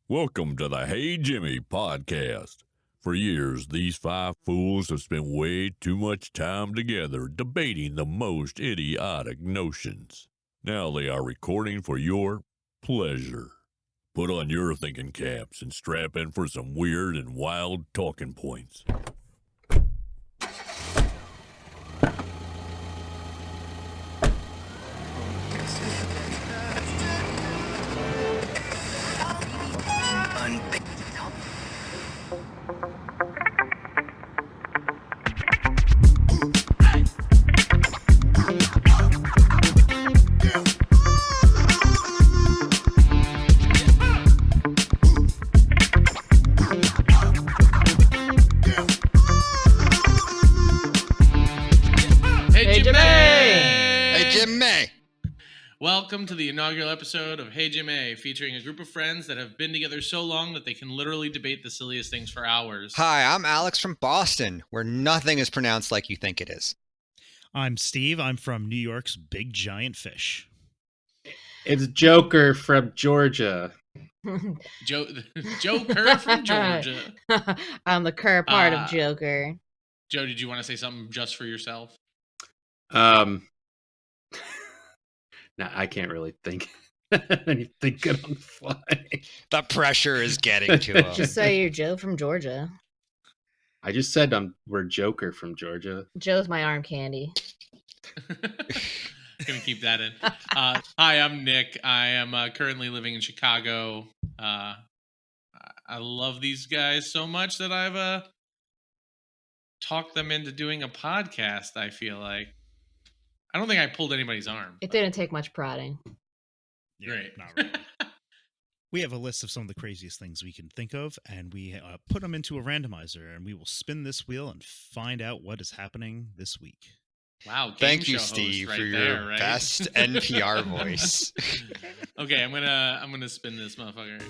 Welcome to the Hey Jimmy podcast. For years, these five fools have spent way too much time together debating the most idiotic notions. Now they are recording for your pleasure. Put on your thinking caps and strap in for some weird and wild talking points. Welcome to the inaugural episode of Hey Jimmy, featuring a group of friends that have been together so long that they can literally debate the silliest things for hours. Hi, I'm Alex from Boston, where nothing is pronounced like you think it is. I'm Steve. I'm from New York's Big Giant Fish. It's Joker from Georgia. Joker from Georgia. I'm the cur part of Joker. Joe, did you want to say something just for yourself? No, I can't really think anything good on the fly. The pressure is getting to him. Just say you're Joe from Georgia. I just said we're Joker from Georgia. Joe's my arm candy. Gonna keep that in. Hi, I'm Nick. I am currently living in Chicago. I love these guys so much that I've talked them into doing a podcast, I feel like. I don't think I pulled anybody's arm. It didn't take much prodding. Yeah, great. Not really. We have a list of some of the craziest things we can think of, and we put them into a randomizer, and we will spin this wheel and find out what is happening this week. Wow. Thank you, Steve, for your best NPR voice. Okay, I'm gonna spin this motherfucker.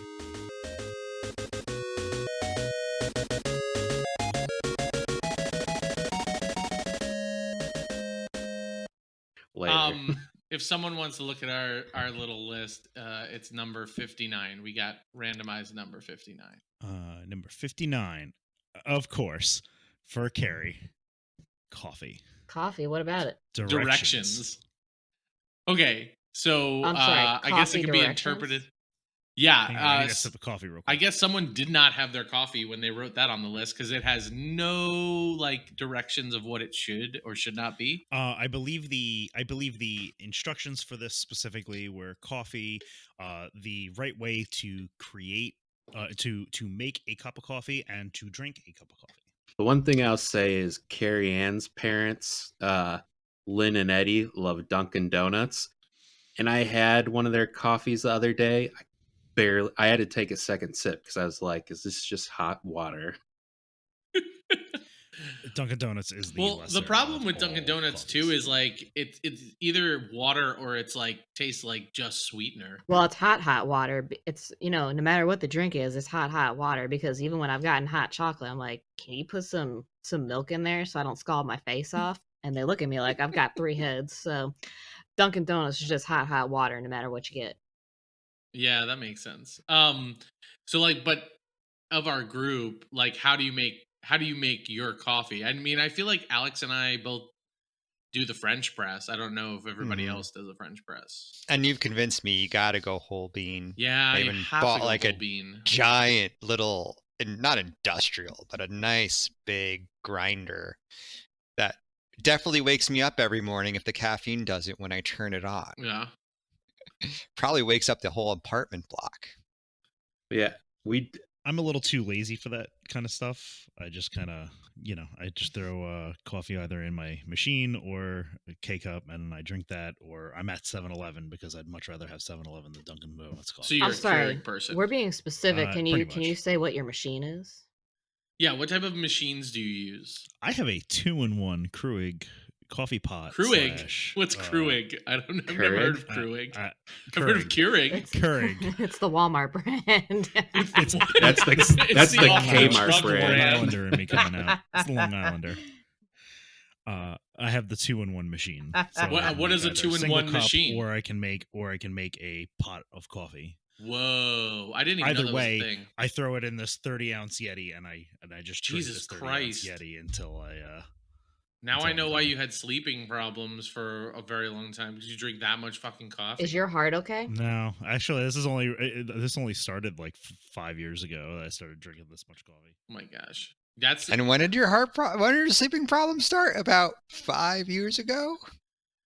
Later. If someone wants to look at our little list, it's number 59. We got randomized number 59. Number 59, of course, for Carrie, coffee. Coffee, what about it? Directions. Okay, so I'm sorry, I guess it could be interpreted. Yeah, I need to sip of coffee real quick. I guess someone did not have their coffee when they wrote that on the list because it has no directions of what it should or should not be. I believe the instructions for this specifically were coffee, the right way to create, to make a cup of coffee and to drink a cup of coffee. The one thing I'll say is Carrie Ann's parents, Lynn and Eddie, love Dunkin' Donuts, and I had one of their coffees the other day. I had to take a second sip because I was like, is this just hot water? Dunkin' Donuts is the problem with Dunkin' Donuts too is it's either water or it's tastes like just sweetener. Well, it's hot water. It's, no matter what the drink is, it's hot water, because even when I've gotten hot chocolate, I'm like, can you put some milk in there so I don't scald my face off? And they look at me like I've got three heads. So Dunkin' Donuts is just hot water no matter what you get. Yeah, that makes sense. But of our group, how do you make your coffee? I mean, I feel like Alex and I both do the French press. I don't know if everybody else does the French press. And you've convinced me you got to go whole bean. Yeah, I even bought whole a bean. Giant little, not industrial, but a nice big grinder that definitely wakes me up every morning if the caffeine doesn't when I turn it on. Yeah. Probably wakes up the whole apartment block. Yeah, I'm a little too lazy for that kind of stuff. I just kind of, I just throw coffee either in my machine or a K-cup, and I drink that, or I'm at 7-Eleven because I'd much rather have 7-Eleven than Dunkin' Donuts coffee. So you're I'm sorry, a person. We're being specific. Can you much. say what your machine is? Yeah, what type of machines do you use? I have a 2-in-1 Keurig coffee pot. Keurig? What's Keurig? I've never heard of Keurig. I've heard of Keurig. Keurig. It's the Walmart brand. that's the Kmart brand. Long Islander in me coming out. It's the Long Islander. I have the 2-in-1 machine. So what is a 2-in-1 machine? Or I can make a pot of coffee. Whoa! I didn't even know Either that way, was a thing. I throw it in this 30-ounce Yeti, and I just drink Jesus this 30-ounce Christ. Yeti until I. Now until I I'm know why done. you had sleeping problems for a very long time because you drink that much fucking coffee. Is your heart okay? No, actually, this only started like 5 years ago that I started drinking this much coffee. Oh my gosh, that's And when did your when did your sleeping problems start? About 5 years ago?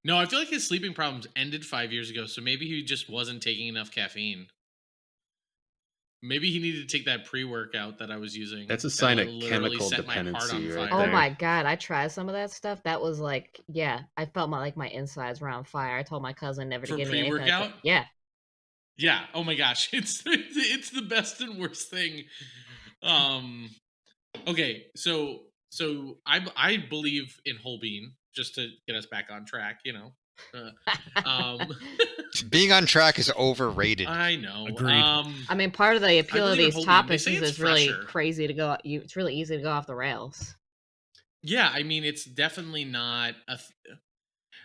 no. I feel like his sleeping problems ended 5 years ago, so maybe he just wasn't taking enough caffeine. Maybe he needed to take that pre-workout that I was using. That's a that sign of literally chemical set my heart on dependency right fire. Oh there. my god, I tried some of that stuff. That was like, yeah, I felt my insides were on fire. I told my cousin never to For give me anything like that. pre-workout? Yeah. Yeah. Oh my gosh, it's the best and worst thing. Okay, so I believe in whole bean, just to get us back on track. Being on track is overrated. I know. Agreed. I mean, part of the appeal of believe in these whole bean. They topics say is it's it's really fresher. crazy to go. It's really easy to go off the rails. Yeah, I mean, it's definitely not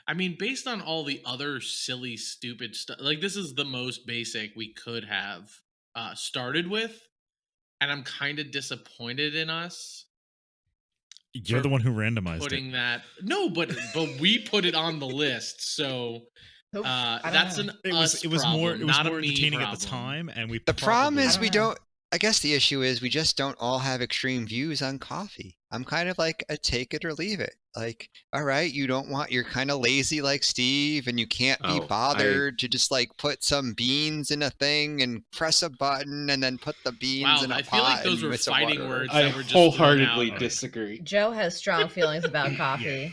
I mean, based on all the other silly, stupid stuff, like this is the most basic we could have started with, and I'm kind of disappointed in us You're for the one who randomized putting it. that. No, but we put it on the list, so I don't that's know. an us It was problem, more not a me entertaining problem. at the time, and we The problem probably- is I we don't know. don't. I guess the issue is we just don't all have extreme views on coffee. I'm kind of like a take it or leave it. Like, all right, you don't want, you're kind of lazy like Steve, and you can't be Oh, bothered to just like put some beans in a thing and press a button and then put the beans Wow, in a I pot. feel like those and were with some fighting water. words I that were just thrown wholeheartedly out. disagree. Joe has strong feelings about coffee.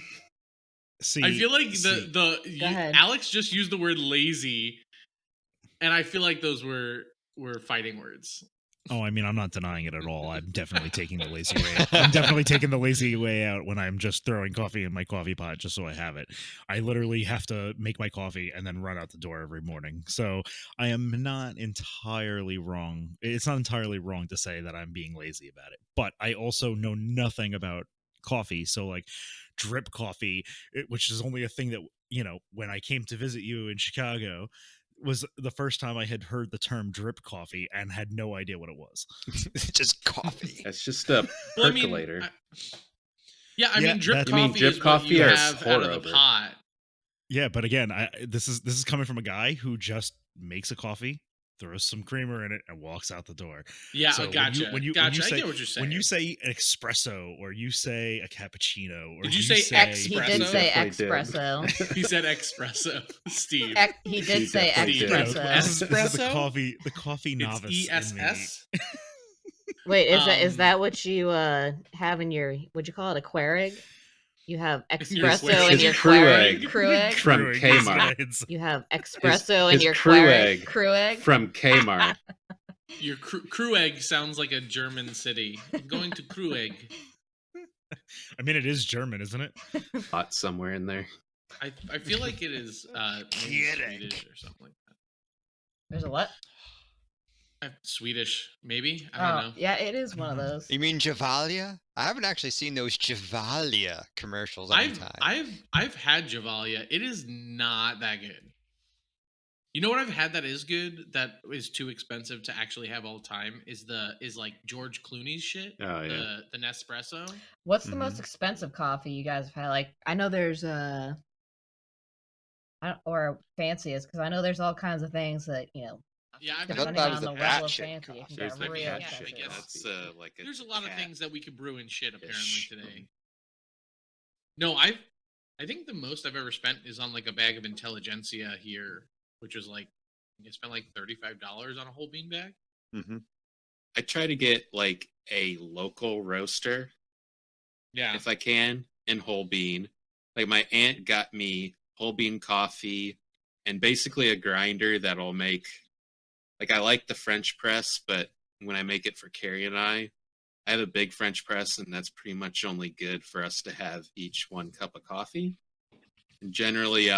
See, I feel like see, Go ahead. Alex just used the word lazy, and I feel like those were fighting words. Oh, I mean, I'm not denying it at all. I'm definitely taking the lazy way out. I'm definitely taking the lazy way out when I'm just throwing coffee in my coffee pot just so I have it. I literally have to make my coffee and then run out the door every morning. So I am not entirely wrong. It's not entirely wrong to say that I'm being lazy about it. But I also know nothing about coffee. So like drip coffee, which is only a thing that, when I came to visit you in Chicago, was the first time I had heard the term drip coffee and had no idea what it was. Just coffee. That's just a Well, I mean, percolator. I Yeah, mean, drip that's- You mean coffee drip is coffee what or you have out of the pour-over? pot. Yeah, but again, this is coming from a guy who just makes a coffee, throws some creamer in it, and walks out the door. Yeah, So gotcha. When you gotcha. I say, get what you're saying. when you say an espresso or you say a cappuccino, or Did you say He did Espresso? say Definitely did. espresso. he said espresso, Steve. He did He say definitely did. espresso. This is the Espresso? coffee It's novice in me. ESS. Wait, is Um, that what you have in your? Would you call it a Querig? You have your espresso in His your crew egg. Crew egg. From Crewing, Kmart. yes. You have espresso in his your crew Querig. egg. Crew egg. From Kmart. Your Krewegg sounds like a German city. I'm going to Krewegg. I mean, it is German, isn't it? Bought somewhere in there. I feel like it is maybe Swedish or something like that. There's a what? Swedish, maybe. I don't know. Yeah, it is one of those. You mean Javalia? I haven't actually seen those Javalia commercials any time. I've had Javalia. It is not that good. You know what I've had that is good, that is too expensive to actually have all the time, is like George Clooney's shit. Oh, yeah. The Nespresso. What's the most expensive coffee you guys have had? Like, I know there's or fanciest, because I know there's all kinds of things that Yeah, I've I had thought depending that on was the a level cat of shit fancy, it coffee. can There's get the real cat expensive. shit, yeah, That's like a There's a lot of cat. things that we could brew in shit apparently Ish. today. No, I think the most I've ever spent is on like a bag of Intelligentsia here, which was like I spent like $35 on a whole bean bag. Mm-hmm. I try to get like a local roaster Yeah. if I can, and whole bean. Like my aunt got me whole bean coffee and basically a grinder that'll make, like I like the French press, but when I make it for Carrie and I have a big French press, and that's pretty much only good for us to have each 1 cup of coffee. And generally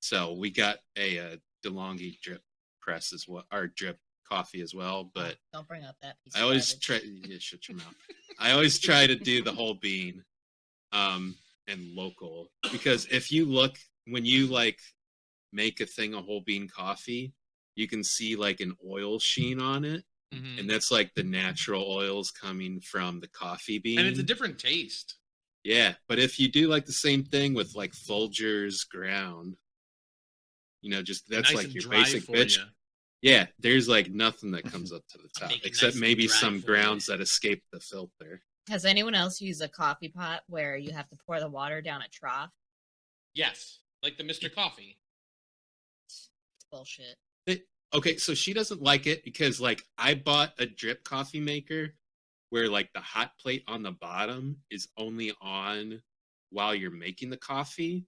so we got a DeLonghi drip press as well, our drip coffee as well, but Don't bring up that piece. I always try. Yeah, shut your mouth. I always try to do the whole bean, and local, because if you look when you like make a thing of whole bean coffee, you can see like an oil sheen on it. Mhm. And that's like the natural oils coming from the coffee bean. And it's a different taste. Yeah, but if you do like the same thing with like Folgers ground, just that's Nice like and your dry basic for bitch. you. Yeah, there's like nothing that comes up to the top Make it except nice and maybe dry some for you. grounds that escape the filter. Has anyone else used a coffee pot where you have to pour the water down a trough? Yes, like the Mr. Coffee. It's bullshit. Okay, so she doesn't like it because like I bought a drip coffee maker where like the hot plate on the bottom is only on while you're making the coffee,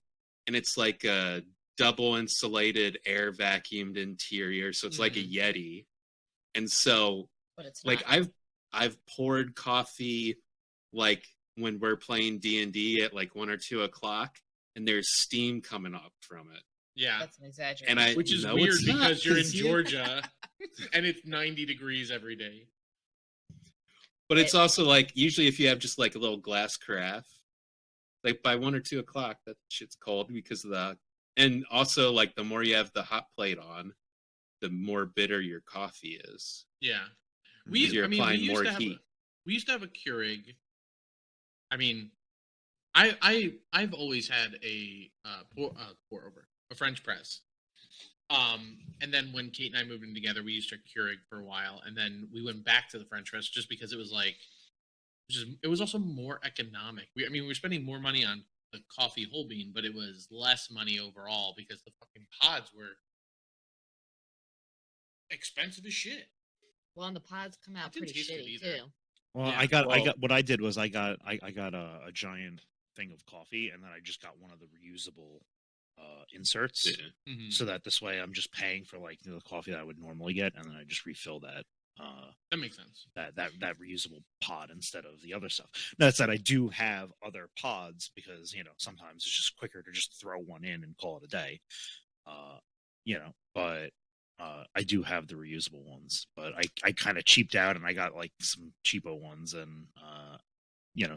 and it's like a double insulated air vacuumed interior, so it's like a Yeti. And so But it's like not. I've poured coffee like when we're playing D&D at like 1 or 2 o'clock, and there's steam coming up from it. Yeah. That's an exaggeration. And Which is no, weird it's not, because you're in 'cause Georgia and it's 90 degrees every day. But it's also like usually if you have just like a little glass carafe, like by 1 or 2 o'clock, that shit's cold because of the. And also like the more you have the hot plate on, the more bitter your coffee is. Yeah. Because you're applying more heat. We used to have a Keurig. I mean, I've always had a pour over, a French press. And then when Kate and I moved in together, we used our Keurig for a while, and then we went back to the French press just because it was like, it was also more economic. We were spending more money on the coffee whole bean, but it was less money overall because the fucking pods were expensive as shit. Well, and the pods come out It didn't pretty taste good shitty either. too. Well, Yeah, I got what I did was I got a giant thing of coffee, and then I just got one of the reusable inserts, Mhm. so that this way I'm just paying for like the coffee that I would normally get, and then I just refill that That makes sense. that reusable pod instead of the other stuff. That said, I do have other pods because sometimes it's just quicker to just throw one in and call it a day. But I do have the reusable ones, but I kind of cheaped out and I got like some cheapo ones, and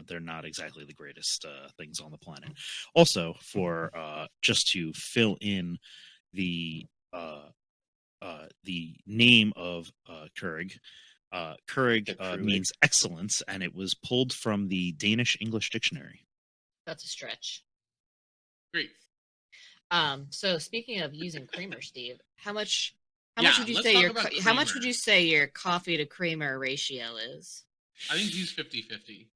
they're not exactly the greatest things on the planet. Also, for just to fill in the name of Keurig. Keurig means excellence, and it was pulled from the Danish English Dictionary. That's a stretch. Great. So speaking of using creamer, Steve, how much Yeah, would you let's say talk your about how much creamer. would you say your coffee to creamer ratio is? I think use 50-50.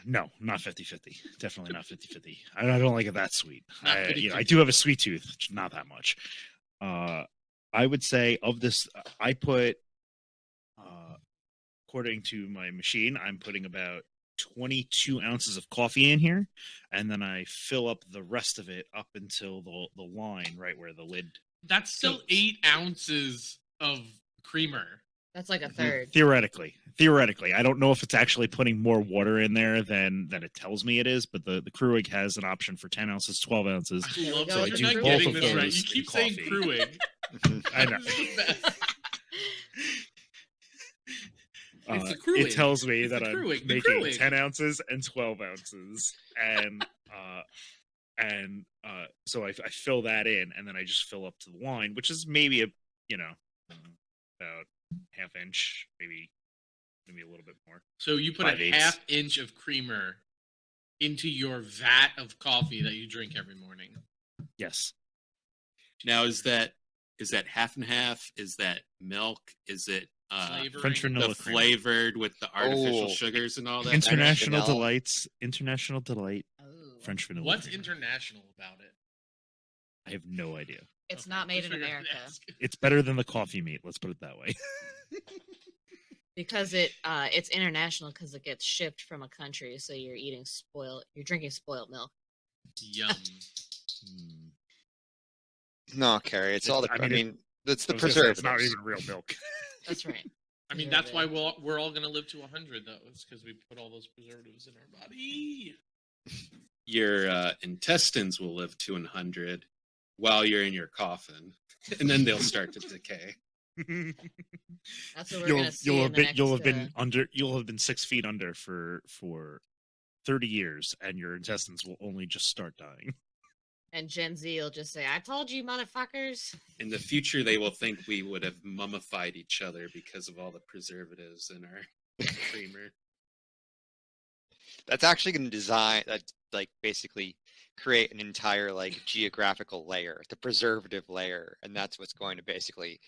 No, not 50-50. Definitely not 50-50. I don't like it that sweet. Not I 50-50. do have a sweet tooth, not that much. I would say of this, I put, according to my machine, I'm putting about 22 ounces of coffee in here, and then I fill up the rest of it up until the line right where the lid. That's still goes. 8 ounces of creamer. That's like a third. Theoretically, I don't know if it's actually putting more water in there than it tells me it is, but the Keurig has an option for 10 ounces, 12 ounces. I love go. that I you're do not both getting of this right. those You keep in saying coffee. Keurig. I know. This is the best. It's the It Keurig. tells me It's that the I'm Keurig, the making Keurig. 10 ounces and 12 ounces, and so I fill that in, and then I just fill up to the line, which is maybe about half inch, maybe a little bit more. So you put a 5/8. half inch of creamer into your vat of coffee that you drink every morning. Yes. Now is that half and half? Is that milk? Is it Flavoring. French vanilla the creamer. flavored with the artificial Oh. sugars and all that? International vanilla. Delights, International Delight, Oh. French vanilla. What's creamer. international about it? I have no idea. It's Okay, not made just in figured I'd America ask. It's better than the coffee meat. Let's put it that way. because it's international because it gets shipped from a country. So you're drinking spoiled milk. Yum. No, Carrie, it's all the. I I mean, mean, that's the I was gonna say, preservatives. it's not even real milk. That's right. I mean, that's why we're all going to live to 100, though. It's because we put all those preservatives in our body. Your intestines will live to 100 while you're in your coffin, and then they'll start to decay. That's what we're gonna see. You'll have been 6 feet under for 30 years, and your intestines will only just start dying. And Gen Z will just say, "I told you, motherfuckers." In the future, they will think we would have mummified each other because of all the preservatives in our creamer. That's actually going to design that, like, basically create an entire like geographical layer, the preservative layer, and that's what's going to basically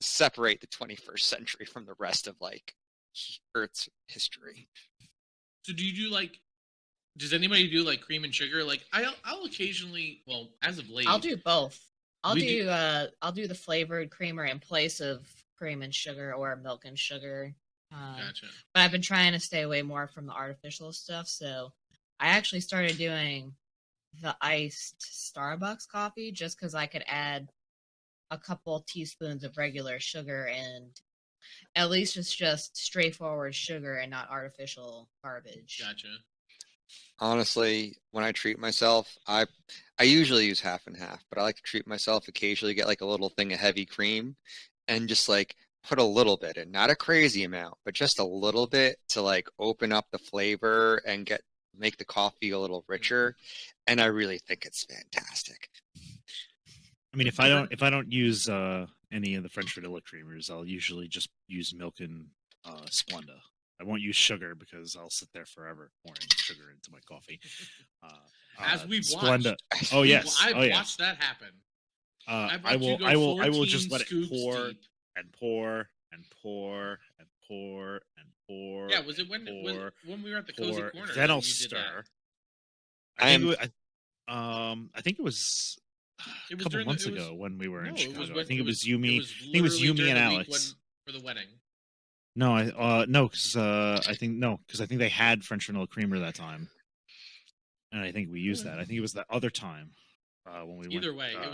separate the 21st century from the rest of like Earth's history. So do you do like? Does anybody do like cream and sugar? Like I'll occasionally. Well, as of late, I'll do both. I'll We do I'll do the flavored creamer in place of cream and sugar or milk and sugar. Gotcha. But I've been trying to stay away more from the artificial stuff. So I actually started doing the iced Starbucks coffee just because I could add a couple teaspoons of regular sugar and at least it's just straightforward sugar and not artificial garbage. Gotcha. Honestly, when I treat myself, I usually use half and half, but I like to treat myself occasionally, get like a little thing of heavy cream and just like put a little bit in, not a crazy amount, but just a little bit to like open up the flavor and make the coffee a little richer. And I really think it's fantastic. I mean, if I don't use any of the French vanilla creamers, I'll usually just use milk and Splenda. I won't use sugar because I'll sit there forever pouring sugar into my coffee. As we've Splenda. watched. Oh yes, I've watched that happen. I will just let it scoops pour deep. and pour and pour and pour and pour. Yeah, was it when we were at the Cozy pour. Corner? Then that I'll you did stir. that? I think it was a couple months ago when we were in Chicago. I think it was Yumi. I think it was Yumi and Alex for the wedding. No, because I think they had French vanilla creamer that time, and I think we used that. I think it was the other time when we Either went. way,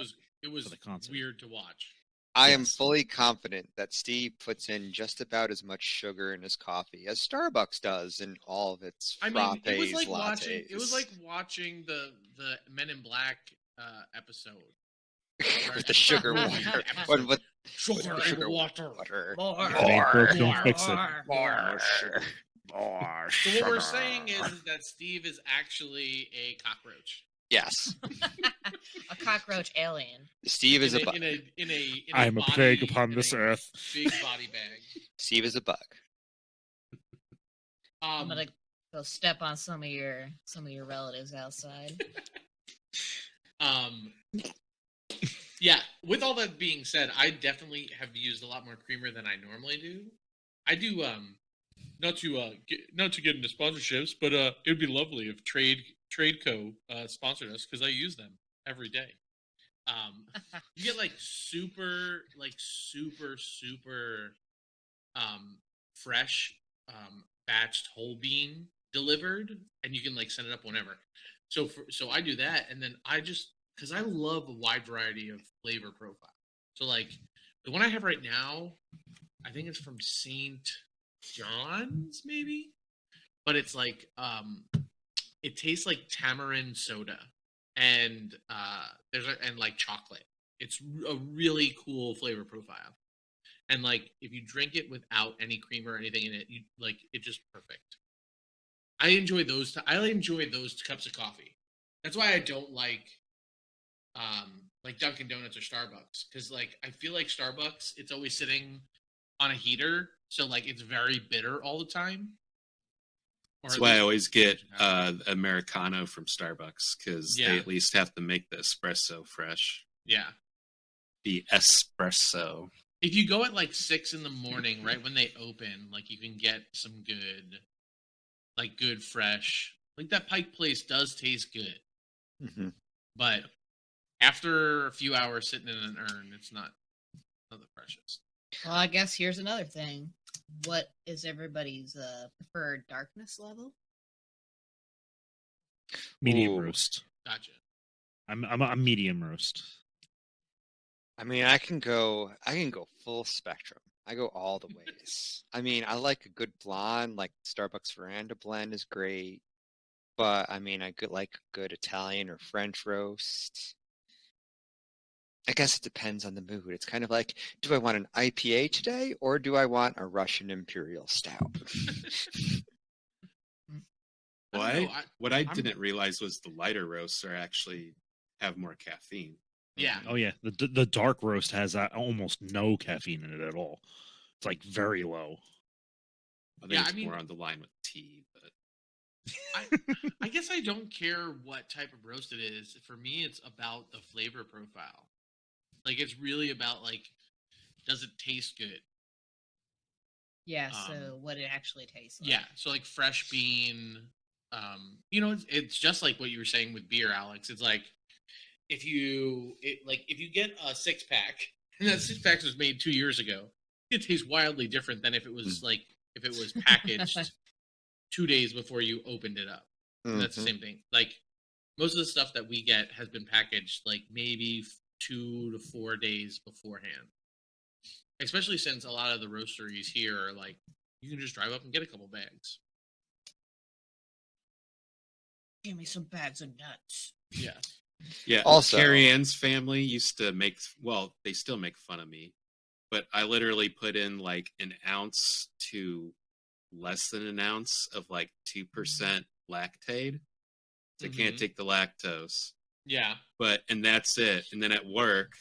it was the concert. weird to watch. I am fully confident that Steve puts in just about as much sugar in his coffee as Starbucks does in all of its frappes, it was like lattes. watching the Men in Black episode with the sugar water. With sugar water. Don't fix it. More sugar. So what we're saying is that Steve is actually a cockroach. Yes. A cockroach alien. Steve is a bug. I am a plague upon this earth. Big body bag. Steve is a bug. I'm gonna go step on some of your relatives outside. Yeah, with all that being said, I definitely have used a lot more creamer than I normally do. I do not to get into sponsorships, but it would be lovely if Tradeco sponsored us because I use them every day. You get like super fresh batched whole bean delivered, and you can like send it up whenever. So I do that, and then because I love a wide variety of flavor profile. So like the one I have right now, I think it's from St. John's maybe, but it's like it tastes like tamarind soda and and like chocolate. It's a really cool flavor profile. And like if you drink it without any cream or anything in it, you like it just perfect. I enjoy those cups of coffee. That's why I don't like Dunkin' Donuts or Starbucks, because like I feel like Starbucks, it's always sitting on a heater, so like it's very bitter all the time. That's why I always get Americano from Starbucks, because they at least have to make the espresso fresh. Yeah. The espresso. If you go at like 6 a.m, right when they open, like you can get some good fresh. Like that Pike place does taste good. Mm-hmm. But after a few hours sitting in an urn, it's not the freshest. Well, I guess here's another thing. What is everybody's preferred darkness level? Medium roast. Gotcha. I'm a medium roast. I mean, I can go full spectrum. I go all the ways. I mean, I like a good blonde, like Starbucks Veranda blend is great. But I mean, I could like a good Italian or French roast. I guess it depends on the mood. It's kind of like, do I want an IPA today, or do I want a Russian Imperial Stout? What I didn't realize was the lighter roasts are actually have more caffeine. Yeah. Oh yeah, the dark roast has almost no caffeine in it at all. It's like very low. I think Yeah, it's I mean- more on the line with tea, but I guess I don't care what type of roast it is. For me, it's about the flavor profile. Like, it's really about, like, does it taste good? Yeah, so what it actually tastes like. Yeah, so like fresh bean. You know, it's just like what you were saying with beer, Alex. It's like if you get a 6-pack and that 6-pack was made 2 years ago, it tastes wildly different than if it was packaged 2 days before you opened it up. And that's the Mhm. same thing. Like most of the stuff that we get has been packaged like maybe 2 to 4 days beforehand. Especially since a lot of the roasteries here are like, you can just drive up and get a couple bags. Give me some bags of nuts. Yeah. yeah. Also- Carrie Ann's family used to they still make fun of me, but I literally put in like an ounce to less than an ounce of like 2% lactate. So I can't Mhm. take the lactose. Yeah. And that's it. And then at work,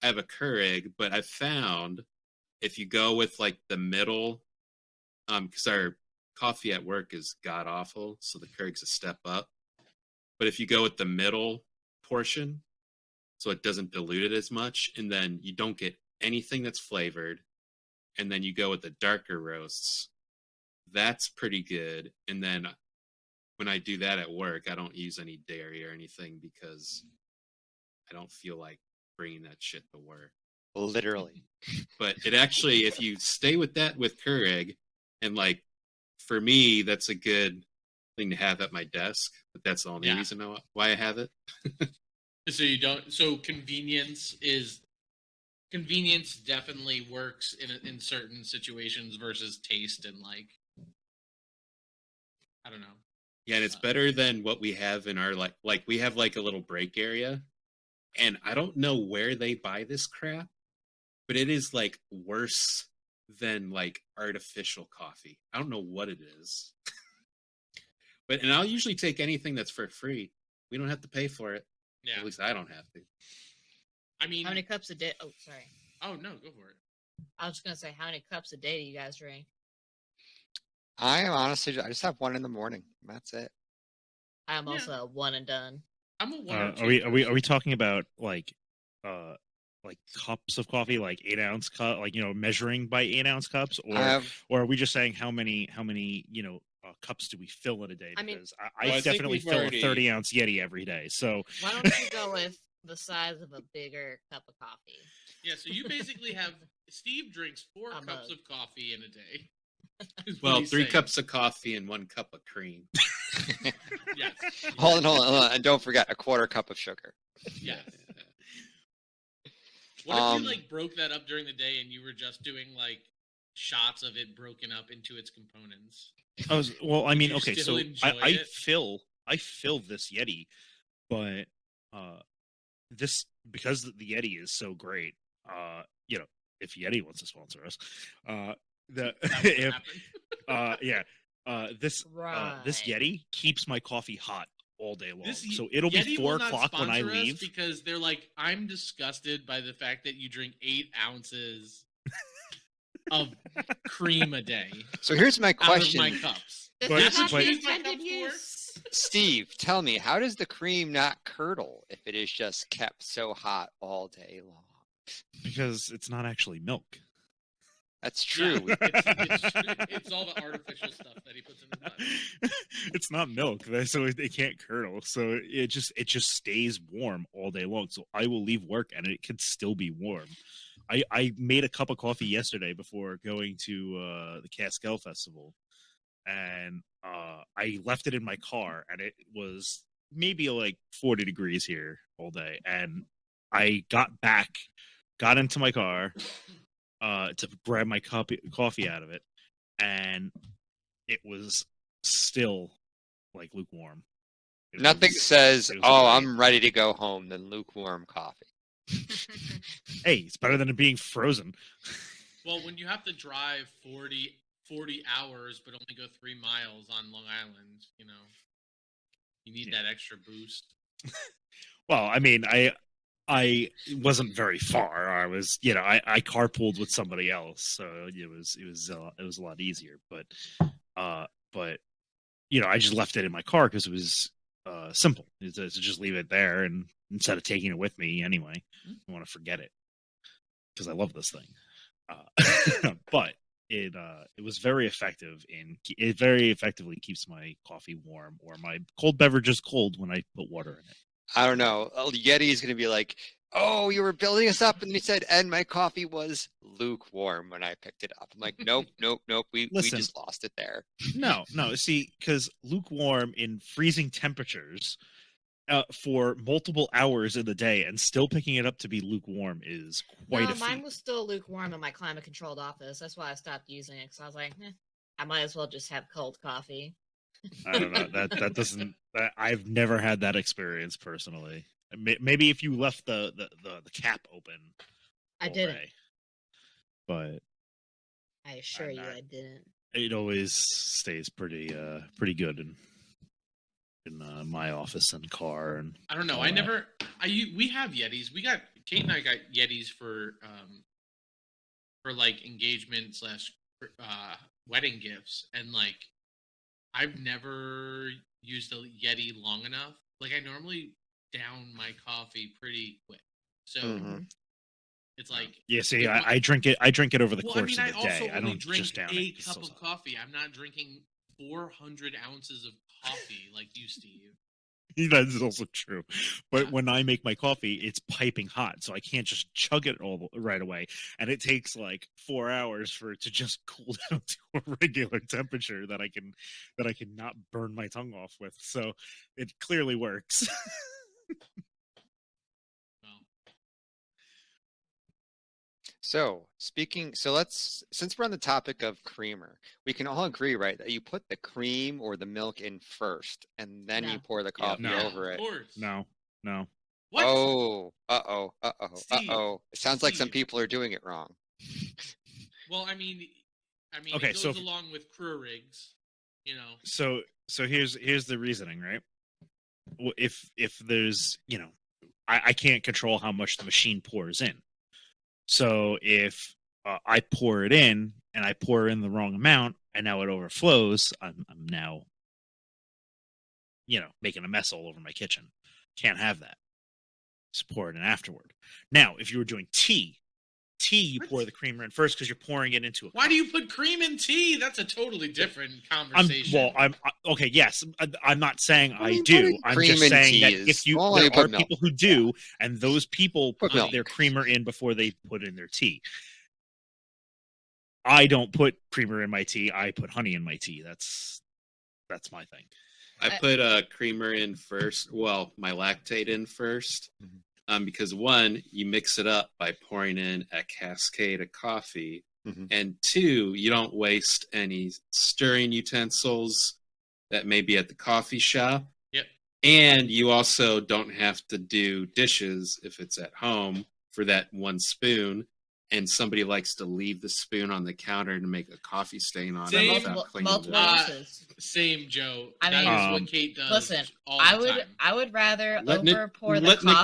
I have a Keurig, but I found if you go with like the middle, because our coffee at work is god awful, so the Keurig's a step up. But if you go with the middle portion, so it doesn't dilute it as much, and then you don't get anything that's flavored, and then you go with the darker roasts, that's pretty good. And then when I do that at work, I don't use any dairy or anything because I don't feel like bringing that shit to work. Literally. But it actually, if you stay with that with Keurig, and like for me, that's a good thing to have at my desk. But that's the only Yeah. reason why I have it. So you don't. So convenience definitely works in certain situations versus taste and like, I don't know. Yeah, and it's better than what we have in our like we have like a little break area, and I don't know where they buy this crap, but it is like worse than like artificial coffee. I don't know what it is. And I'll usually take anything that's for free. We don't have to pay for it. Yeah. At least I don't have to. I mean, How many cups a day? Oh, sorry. oh no, go for it. I was just gonna say, how many cups a day do you guys drink? I am honestly, I just have one in the morning. That's it. I'm Yeah. also a one and done. I'm a one or two. Are we talking about like cups of coffee, like 8-ounce cup, like measuring by 8-ounce cups, or are we just saying how many cups do we fill in a day? I mean- Because Well, I I think definitely we've fill already- a 30-ounce Yeti every day. So Why don't you go with the size of a bigger cup of coffee? Yeah, so you basically have Steve drinks 4 A cups mug. of coffee in a day. is what Well, he's 3 saying. cups of coffee and 1 cup of cream. Yes. Hold on. And don't forget a quarter cup of sugar. Yes. What if you like broke that up during the day and you were just doing like shots of it broken up into its components? I mean, you okay, still so enjoy I it? fill this Yeti, but this, because the Yeti is so great, if Yeti wants to sponsor us, That would if happen. this Right. Yeti keeps my coffee hot all day long. This So it'll Yeti be will 4 not o'clock when I sponsor us leave. because they're like, I'm disgusted by the fact that you drink 8 ounces of cream a day So here's my out of question, my cups. This But- is not but- the Use my intended cup for? use. Steve. Tell me, how does the cream not curdle if it is just kept so hot all day long? Because it's not actually milk. That's Yeah, true. it's all the artificial stuff that he puts in his nuts. It's not milk, so it can't curdle. So it just stays warm all day long. So I will leave work and it can still be warm. I made a cup of coffee yesterday before going to the Cascale Festival, and I left it in my car, and it was maybe like 40 degrees here all day. And I got into my car to grab my coffee out of it, and it was still like lukewarm. Nothing says, it was "Oh, great. I'm ready to go home," than lukewarm coffee. Hey, it's better than it being frozen. Well, when you have to drive 40 hours but only go 3 miles on Long Island, you need that extra boost. Well, I mean, I wasn't very far. I was, I carpooled with somebody else, so it was a lot easier. But I just left it in my car because it was simple to just leave it there, and instead of taking it with me anyway, I want to forget it because I love this thing. But it was very effective it very effectively keeps my coffee warm or my cold beverages cold when I put water in it. I don't know. Yeti is going to be like, oh, you were building us up, and he said, and my coffee was lukewarm when I picked it up. I'm like, nope, nope, nope. We Listen. just lost it there. No. See, because lukewarm in freezing temperatures for multiple hours in the day and still picking it up to be lukewarm is quite a feat. Mine was still lukewarm in my climate controlled office. That's why I stopped using it. Because I was like, I might as well just have cold coffee. I don't know. That doesn't. I've never had that experience personally. Maybe if you left the cap open. I didn't. But I assure you, I didn't. It always stays pretty good in my office and car and. I don't know. We have Yetis. Kate and I got Yetis for like engagement / wedding gifts, and like I've never used a Yeti long enough. Like I normally down my coffee pretty quick, so it's like see, I drink it. I drink it over the course of the day. I don't drink just down a it. cup of coffee. I'm not drinking 400 ounces of coffee like you, Steve. That is also true. But when I make my coffee, it's piping hot, so I can't just chug it all right away. And it takes like 4 hours for it to just cool down to a regular temperature that I can not burn my tongue off with. So it clearly works. So since we're on the topic of creamer, we can all agree, right, that you put the cream or the milk in first, and then you pour the coffee over it. Of course. No. What? Oh, Steve, It sounds like some people are doing it wrong. Well, I mean, okay, it goes along with Keurigs, So here's the reasoning, right? If there's, I can't control how much the machine pours in. So if I pour it in and I pour in the wrong amount and now it overflows, I'm now, making a mess all over my kitchen. Can't have that. Just pour it in afterward. Now, if you were doing tea, you pour the creamer in first because you're pouring it into a cup. Why do you put cream in tea? That's a totally different conversation. Okay, yes. I'm not saying I do. I'm just saying that if there are people who do, and those people put their creamer in before they put in their tea. I don't put creamer in my tea. I put honey in my tea. That's my thing. I put creamer in first. Well, my lactate in first. Because one, you mix it up by pouring in a cascade of coffee, and two, you don't waste any stirring utensils that may be at the coffee shop. Yep. And you also don't have to do dishes if it's at home for that one spoon, and somebody likes to leave the spoon on the counter to make a coffee stain on it without cleaning it. Same, Joe. That is what Kate does. Listen, all the time. I would rather Let Nick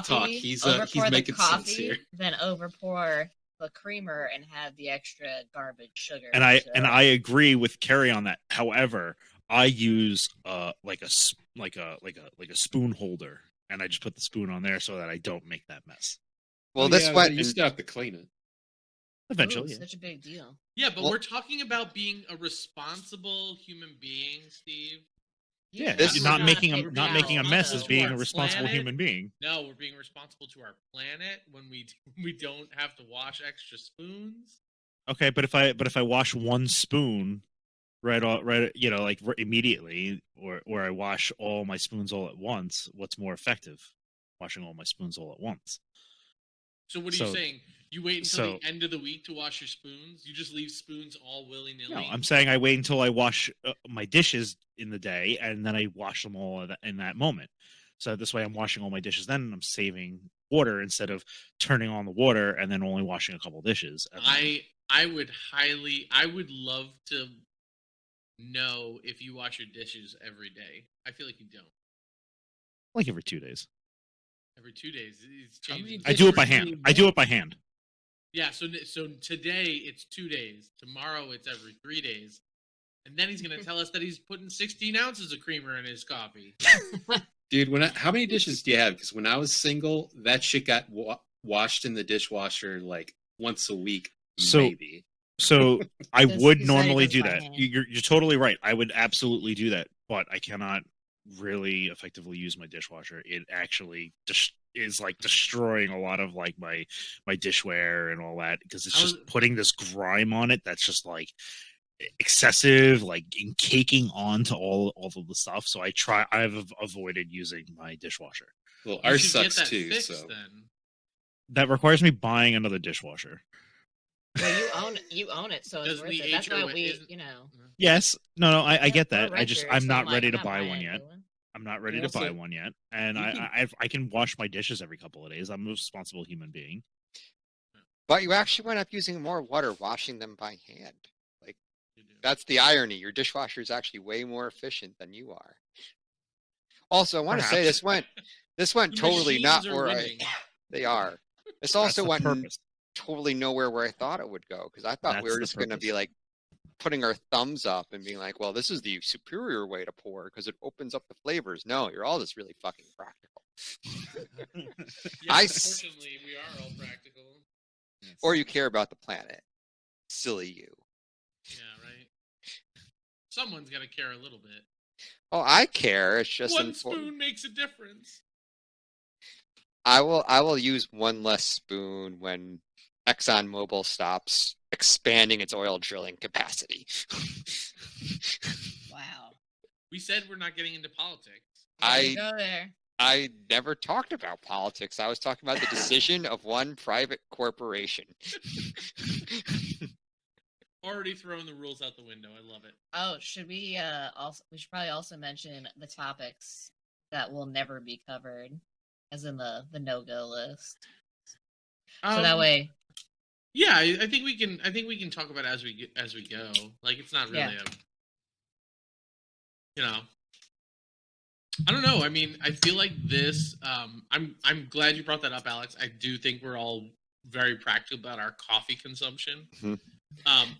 talk. He's making sense here. Than overpour the creamer and have the extra garbage sugar. And I agree with Carrie on that. However, I use like a spoon holder, and I just put the spoon on there so that I don't make that mess. Well, you still have to clean it. Eventually, such a big deal. Yeah, but we're talking about being a responsible human being, Steve. Yeah, not making a mess as being a responsible human being. No, we're being responsible to our planet when we don't have to wash extra spoons. Okay, but if I wash one spoon right, immediately, or I wash all my spoons all at once, what's more effective? Washing all my spoons all at once. So what are you saying? You wait until the end of the week to wash your spoons? You just leave spoons all willy-nilly? No, I'm saying I wait until I wash my dishes in the day, and then I wash them all in that moment. So this way I'm washing all my dishes then, and I'm saving water instead of turning on the water and then only washing a couple dishes. I would love to know if you wash your dishes every day. I feel like you don't. Like every 2 days. Every 2 days. He's How many changing. I do it dishes by do hand. you I do make? it by hand. Yeah, so today it's 2 days. Tomorrow it's every 3 days. And then he's going to tell us that he's putting 16 ounces of creamer in his coffee. Dude, how many dishes do you have? Because when I was single, that shit got washed in the dishwasher like once a week, So- maybe. So I This- would he said he normally does do by that. hand. You're totally right. I would absolutely do that, but I cannot really effectively use my dishwasher. It actually is like destroying a lot of like my dishware and all that because it's I just was- putting this grime on it that's just like excessive, like caking onto all of the stuff. So I've avoided using my dishwasher. Well, You ours should get sucks that too. fixed So then. That requires me buying another dishwasher. Well, you own it, so it's Does worth the it. That's why HOA we, isn't- you know. Yes, no, I Yeah, get we're that. renters, I'm so not like, ready I'm to not buy buying one a yet. new one. I'm not ready You to buy also- one yet, and you I can wash my dishes every couple of days. I'm a responsible human being. But you actually wind up using more water washing them by hand. Like, You do. that's the irony. Your dishwasher is actually way more efficient than you are. Also, I want to say Perhaps. this went The totally not machines are where winning. they are. This That's also the went purpose. totally nowhere where I thought it would go because I thought we That's were the just going to be purpose. like putting our thumbs up and being like, well, this is the superior way to pour because it opens up the flavors. No, you're all just really fucking practical. Yeah, I unfortunately, we are all practical. Or you care about the planet. Silly you. Yeah, right. Someone's got to care a little bit. Oh, I care. It's just One spoon makes a difference. I will use one less spoon when ExxonMobil stops expanding its oil drilling capacity. Wow. We said we're not getting into politics. There you go there. I never talked about politics. I was talking about the decision of one private corporation. Already throwing the rules out the window. I love it. Oh, should we we should probably also mention the topics that will never be covered, as in the no-go list. So that way, Yeah, I think we can. I think we can talk about it as we go. Like it's not really Yeah. I don't know. I mean, I feel like this. I'm glad you brought that up, Alex. I do think we're all very practical about our coffee consumption. Mhm.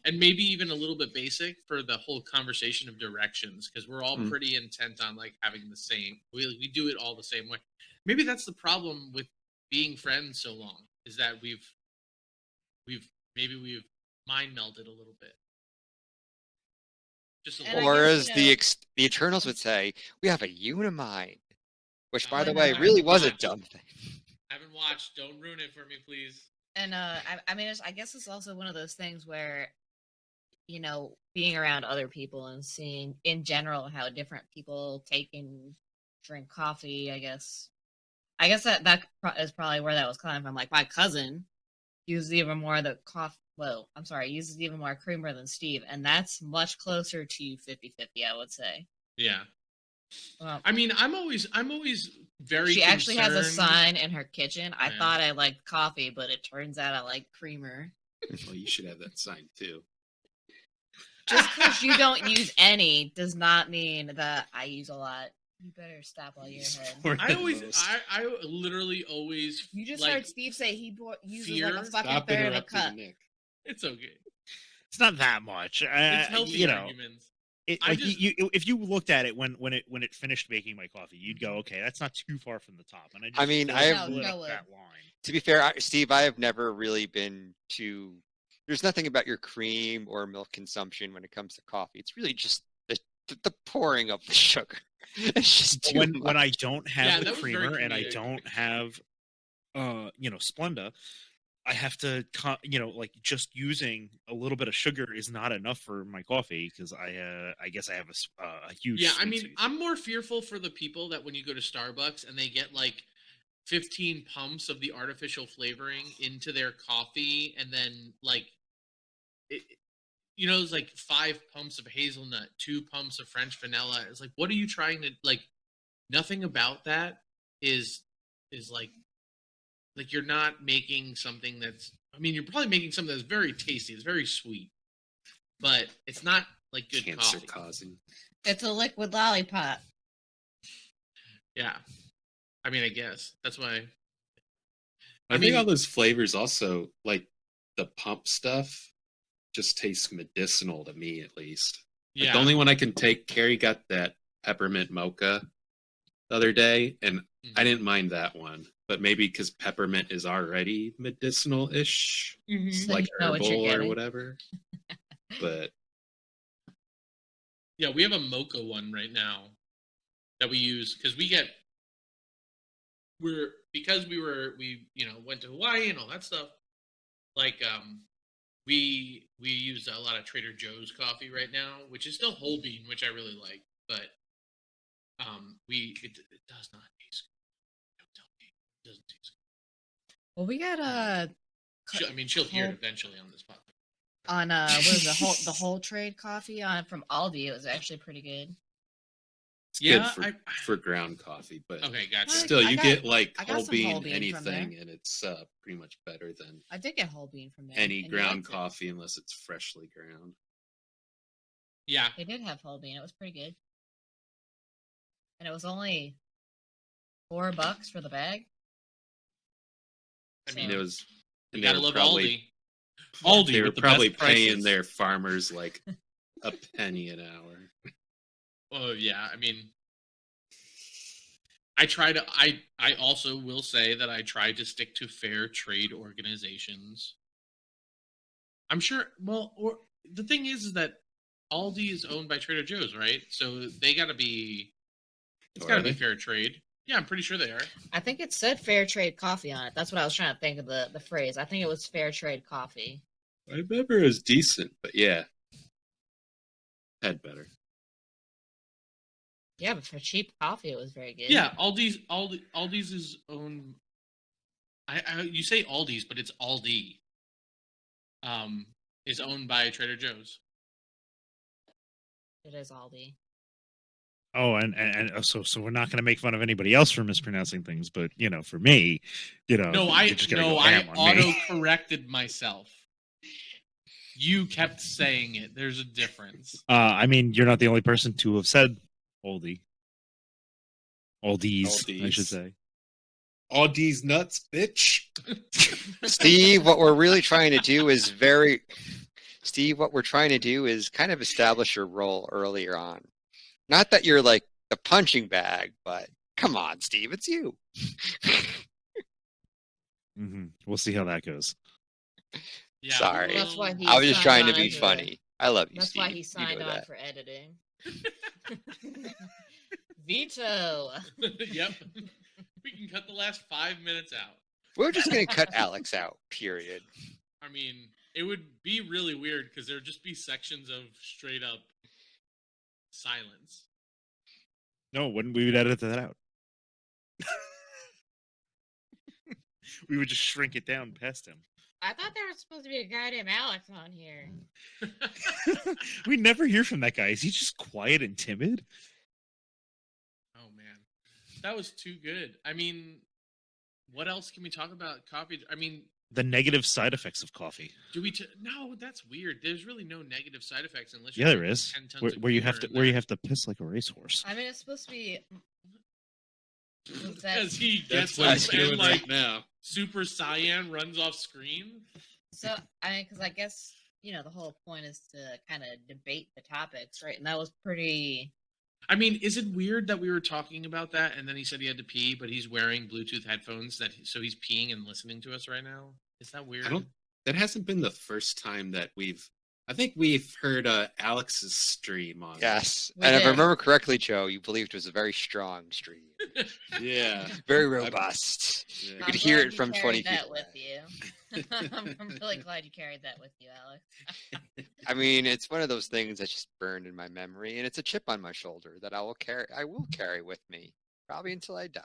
And maybe even a little bit basic for the whole conversation of directions because we're all Mm. pretty intent on like having the same. We do it all the same way. Maybe that's the problem with being friends so long is that we've mind melded a little bit. Just a And I little. Or guess, as you know- the Eternals would say, we have a unimind. Which, by the Why way, not? really was a Watch. dumb thing. Haven't watched. Don't ruin it for me, please. and I mean, I guess it's also one of those things where, you know, being around other people and seeing in general how different people take and drink coffee. I guess that is probably where that was coming from. Like my cousin uses even more of the coffee. Well, I'm sorry, uses even more creamer than Steve, and that's much closer to 50-50, I would say. Yeah. Well, I mean, I'm always very. she actually has a concerned- sign in her kitchen. I Yeah. thought I liked coffee, but it turns out I like creamer. well, you should have that sign too. Just because you don't use any does not mean that I use a lot. You better stop while you're ahead. I literally always. You just like, heard Steve say he uses like a fear. fucking Stop third of a interrupting cup. Nick. It's okay. It's not that much. It's healthy you know, arguments. like just- if you looked at it when it finished making my coffee, you'd go, okay, that's not too far from the top. And I mean, I have- lit No, up no that line. To be fair, Steve, I have never really been to. There's nothing about your cream or milk consumption when it comes to coffee. It's really just the pouring of the sugar. It's just too When much. I don't have Yeah, the that was very creamer and I comedic. don't have Splenda, I have to like just using a little bit of sugar is not enough for my coffee because I guess I have a huge Yeah, I sweet mean, tooth. I'm more fearful for the people that when you go to Starbucks and they get like 15 pumps of the artificial flavoring into their coffee, and then like, it's like 5 pumps of hazelnut, 2 pumps of French vanilla. It's like, what are you trying to like? Nothing about that is like you're not making something that's. I mean, you're probably making something that's very tasty. It's very sweet, but it's not like good Cancer coffee. causing. It's a liquid lollipop. Yeah. I mean, I guess that's why. I think all those flavors also, like the pump stuff, just tastes medicinal to me, at least. Like Yeah. the only one I can take, Carrie got that peppermint mocha the other day, and I didn't mind that one. But maybe because peppermint is already medicinal-ish, So like you know what you're herbal or getting. whatever. But Yeah, we have a mocha one right now that we use because we went to Hawaii and all that stuff. Like we use a lot of Trader Joe's coffee right now, which is still whole bean, which I really like, but it does not taste good. Don't tell me it doesn't taste Well, we got good. She'll hear it eventually on this podcast. on what is the whole trade coffee on from Aldi. It was actually pretty good. it's Yeah, good for ground coffee. But Okay, gotcha. still, you get like I got whole some bean, whole bean from there. anything, and it's pretty much better than I did get whole bean from there. any and you ground liked it. coffee unless it's freshly ground. Yeah, They did have whole bean. It was pretty good, and it was only $4 for the bag. I So- mean, And it was, you and gotta they were love probably Aldi. Aldi they were with the probably best paying prices. their farmers like a penny an hour. Oh yeah, I mean, I also will say that I try to stick to fair trade organizations. I'm sure. Well, or the thing is that Aldi is owned by Trader Joe's, right? So they got to be. It's Oh, got to are be they? fair trade. Yeah, I'm pretty sure they are. I think it said fair trade coffee on it. That's what I was trying to think of the phrase. I think it was fair trade coffee. I remember it was decent, but yeah, had better. Yeah, but for cheap coffee, it was very good. Yeah, Aldi's is owned. You say Aldi's, but it's Aldi. Is owned by Trader Joe's. It is Aldi. Oh, and so we're not going to make fun of anybody else for mispronouncing things, but for me, No, I you're just gonna go I ham on auto me. corrected myself. You kept saying it. There's a difference. I mean, you're not the only person to have said oldie. Oldies, I should Oldies. say. All these nuts, bitch. Steve, what we're really trying to do is what we're trying to do is kind of establish your role earlier on. Not that you're like the punching bag, but come on, Steve, it's you. We'll see how that goes. Yeah, Sorry. That's why he I was just signed trying to on be as a- funny. I love you, That's Steve. why he You signed know on that. for editing. Veto. Yep. We can cut the last 5 minutes out. We're just going to cut Alex out, period. I mean, it would be really weird because there would just be sections of straight up silence. No, we would edit that out. We would just shrink it down past him. I thought there was supposed to be a guy named Alex on here. We never hear from that guy. Is he just quiet and timid? Oh man, that was too good. I mean, what else can we talk about coffee? I mean, The negative side effects of coffee. do we? No, that's weird. There's really no negative side effects unless Yeah, there drinking is. 10 tons Where, of where you beer have to in where you there. have to piss like a racehorse. I mean, it's supposed to be. Was that Because he That's gets what up he's and doing like right now. Super Saiyan runs off screen. so? I mean, because I guess the whole point is to kind of debate the topics, right? And that was pretty. I mean, is it weird that we were talking about that and then he said he had to pee, but he's wearing Bluetooth headphones so he's peeing and listening to us right now? Is that weird? That hasn't been the first time that I think we've heard Alex's stream on. Yes. We And if I did. remember correctly, Joe, you believed it was a very strong stream. Yeah. Very robust. Yeah. You I'm could hear glad it you from 20 carried that feet with away. you. I'm really glad you carried that with you, Alex. I mean, it's one of those things that's just burned in my memory, and it's a chip on my shoulder that I will carry with me probably until I die.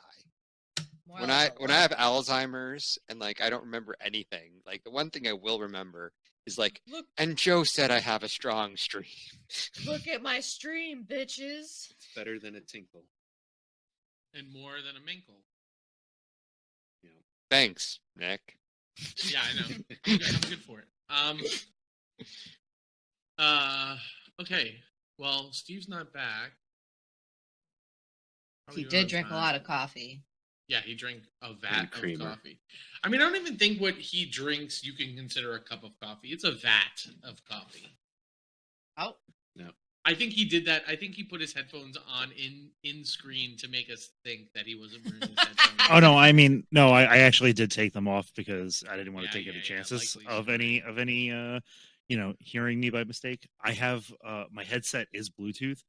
More When like I a have what? Alzheimer's and like I don't remember anything, like the one thing I will remember is like, Look, and Joe said I have a strong stream. look at my stream, bitches. It's better than a tinkle. And more than a minkle. Thanks, Nick. Yeah, I know. I'm good for it. Okay. Well, Steve's not back. How we He doing did on drink a time? lot of coffee. Yeah, he drank a vat of creamer. coffee. I mean, I don't even think what he drinks you can consider a cup of coffee. It's a vat of coffee. Oh, I think he did that. I think he put his headphones on in screen to make us think that he wasn't wearing his headphones. Oh no, I mean no, I actually did take them off because I didn't want to Yeah, take any yeah, chances likely of you any hearing me by mistake. I have my headset is Bluetooth,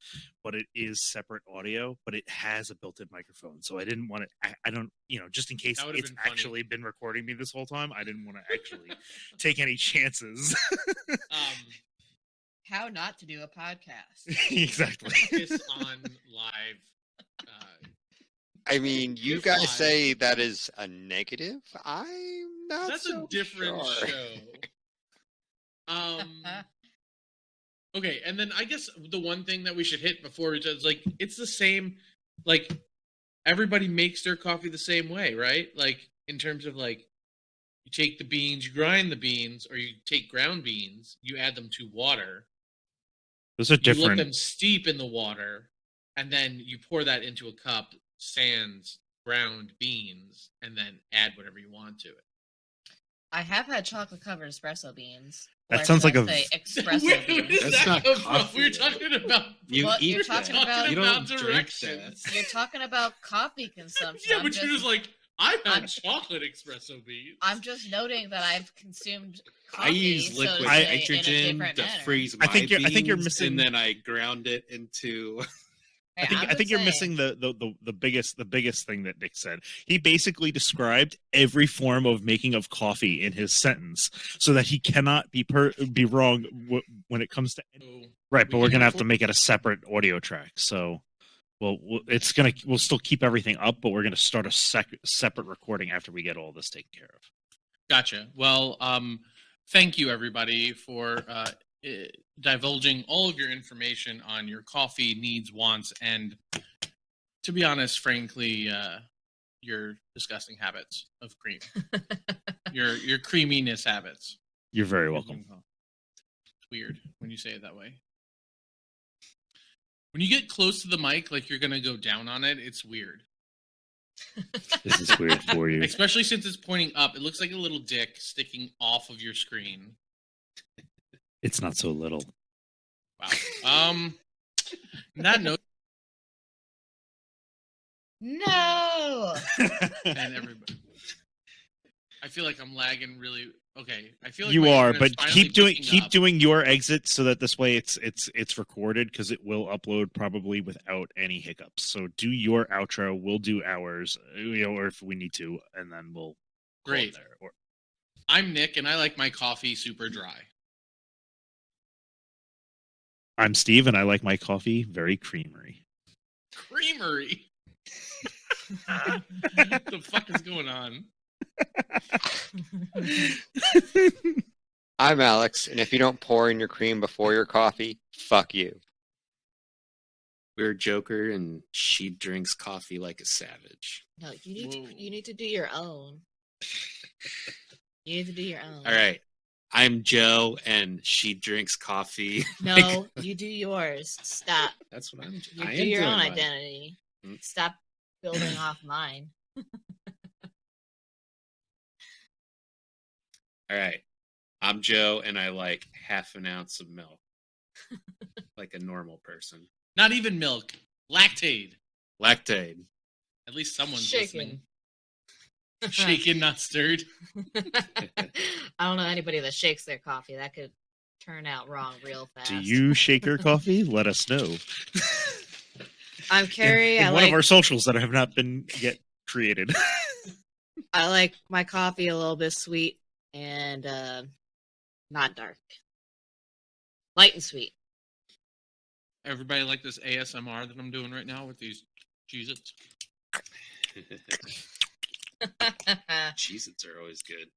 but it is separate audio, but it has a built-in microphone. So I didn't want to I don't, just in case That would've it's been funny. actually been recording me this whole time, I didn't want to actually take any chances. how not to do a podcast. Exactly. Focus on live. I mean, you If guys live. say that is a negative. I'm not That's so a different sure. show. Okay, and then I guess the one thing that we should hit before is like it's the same. Like everybody makes their coffee the same way, right? Like in terms of like you take the beans, you grind the beans, or you take ground beans, you add them to water. Those are You let different. them steep in the water, and then you pour that into a cup, sans ground beans, and then add whatever you want to it. I have had chocolate covered espresso beans. That Or sounds should like I a say espresso Where beans. does That's that not come from? coffee, We're though. talking about You What eat you're talking about? You about don't drink directions. that. You're talking about coffee consumption. Yeah, I'm but you're just like, I've had I'm- chocolate espresso beans. I'm just noting that I've consumed I coffee, use so to liquid say, in a nitrogen different to manner. freeze I my think you're beans, missing- and then I ground it into. Hey, I think you're missing the biggest thing that Nick said. He basically described every form of making of coffee in his sentence, so that he cannot be wrong when it comes to So, right. we But we're can gonna have to record- make it a separate audio track. So, we'll still keep everything up, but we're gonna start a separate recording after we get all this taken care of. Gotcha. Well, thank you everybody for divulging all of your information on your coffee needs, wants, and to be honest, frankly, your disgusting habits of cream, your creaminess habits. You're very welcome. It's weird when you say it that way. When you get close to the mic, like you're gonna go down on it, it's weird. This is weird for you. Especially since it's pointing up. It looks like a little dick sticking off of your screen. It's not so little. Wow. On that note, No. and everybody, I feel like I'm lagging really. Okay, I feel like You my are, internet's but finally keep picking up. doing your exit so that this way it's recorded, because it will upload probably without any hiccups. So do your outro, we'll do ours, or if we need to, and then we'll call it Great. there. Or I'm Nick, and I like my coffee super dry. I'm Steve, and I like my coffee very creamery. Creamery. What the fuck is going on? I'm Alex, and if you don't pour in your cream before your coffee, fuck you. We're Joker, and she drinks coffee like a savage. No, Whoa. you need to do your own. You need to do your own. All right. I'm Joe, and she drinks coffee. No, you do yours. Stop. That's what I'm. You I do am your doing own mine. identity. Mm. Stop building off mine. All right. I'm Joe, and I like half an ounce of milk, like a normal person. Not even milk. Lactate. Lactate. At least someone's Shaken. listening. Shaken, not stirred. I don't know anybody that shakes their coffee. That could turn out wrong real fast. Do you shake your coffee? Let us know. I'm Carrie. In I one like of our socials that have not been yet created. I like my coffee a little bit sweet and not dark. Light and sweet. Everybody like this ASMR that I'm doing right now with these Cheez-Its? Cheez-Its are always good.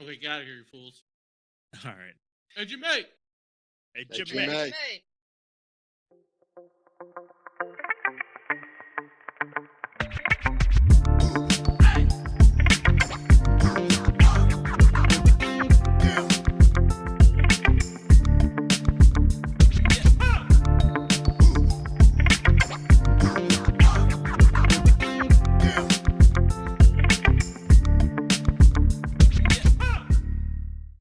Okay, get out of here, you fools. All right. Hey, Jimmy! Hey, Hey, Jimmy. Jimmy. Hey.